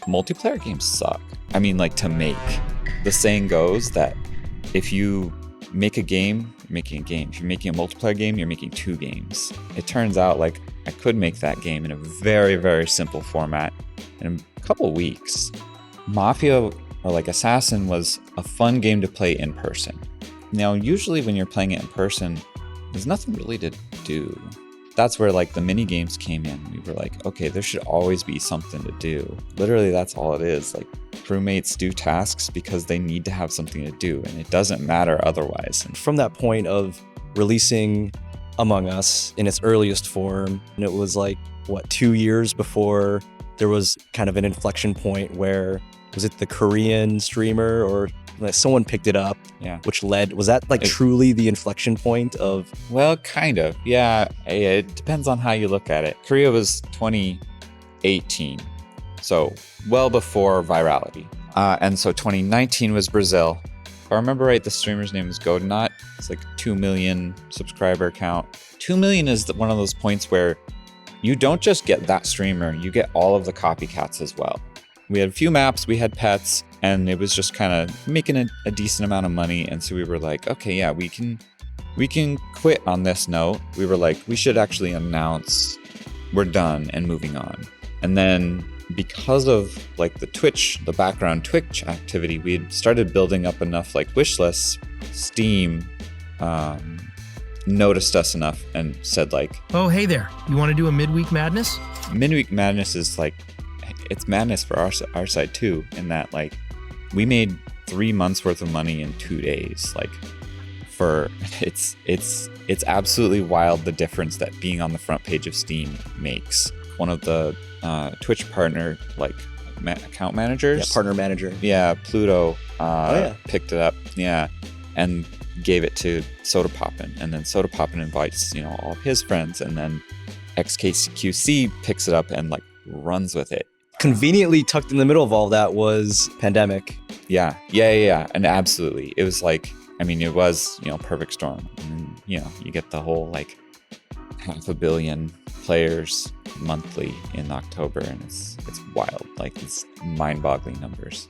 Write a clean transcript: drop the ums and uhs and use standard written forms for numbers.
multiplayer games suck. I mean, like, to make. The saying goes that if you make a game, you're making a game. If you're making a multiplayer game, you're making 2 games. It turns out, like, I could make that game in a very, very simple format in a couple of weeks. Mafia, or like Assassin, was a fun game to play in person. Now, usually when you're playing it in person, there's nothing really to do. That's where like the mini games came in. We were like, okay, there should always be something to do. Literally, that's all it is. Like, crewmates do tasks because they need to have something to do, and it doesn't matter otherwise. And from that point of releasing Among Us in its earliest form, and it was like, what, 2 years before there was kind of an inflection point where, was it the Korean streamer or like someone picked it up? Yeah. Which led, was that like truly the inflection point of? Well, kind of. Yeah. It depends on how you look at it. Korea was 2018. So well before virality. And so 2019 was Brazil. If I remember right, the streamer's name is Godinot. It's like 2 million subscriber count. 2 million is one of those points where you don't just get that streamer, you get all of the copycats as well. We had a few maps, we had pets, and it was just kind of making a decent amount of money. And so we were like, okay, yeah, we can quit on this note. We were like, we should actually announce we're done and moving on. And then because of like the background Twitch activity, we had started building up enough like wish lists. Steam noticed us enough and said like, oh, hey there, you want to do a Midweek Madness? Midweek Madness is like, it's madness for our side too, in that like we made 3 months worth of money in 2 days. Like, for it's absolutely wild the difference that being on the front page of Steam makes. One of the Twitch partner like account managers, Partner manager, Pluto, picked it up, and gave it to sodapoppin, and then sodapoppin invites all of his friends, and then XKQC picks it up and like runs with it. Conveniently tucked in the middle of all that was pandemic. Yeah, and absolutely, it was like, I mean, it was perfect storm. And you get the whole like 500 million players monthly in October, and it's wild. Like, it's mind-boggling numbers.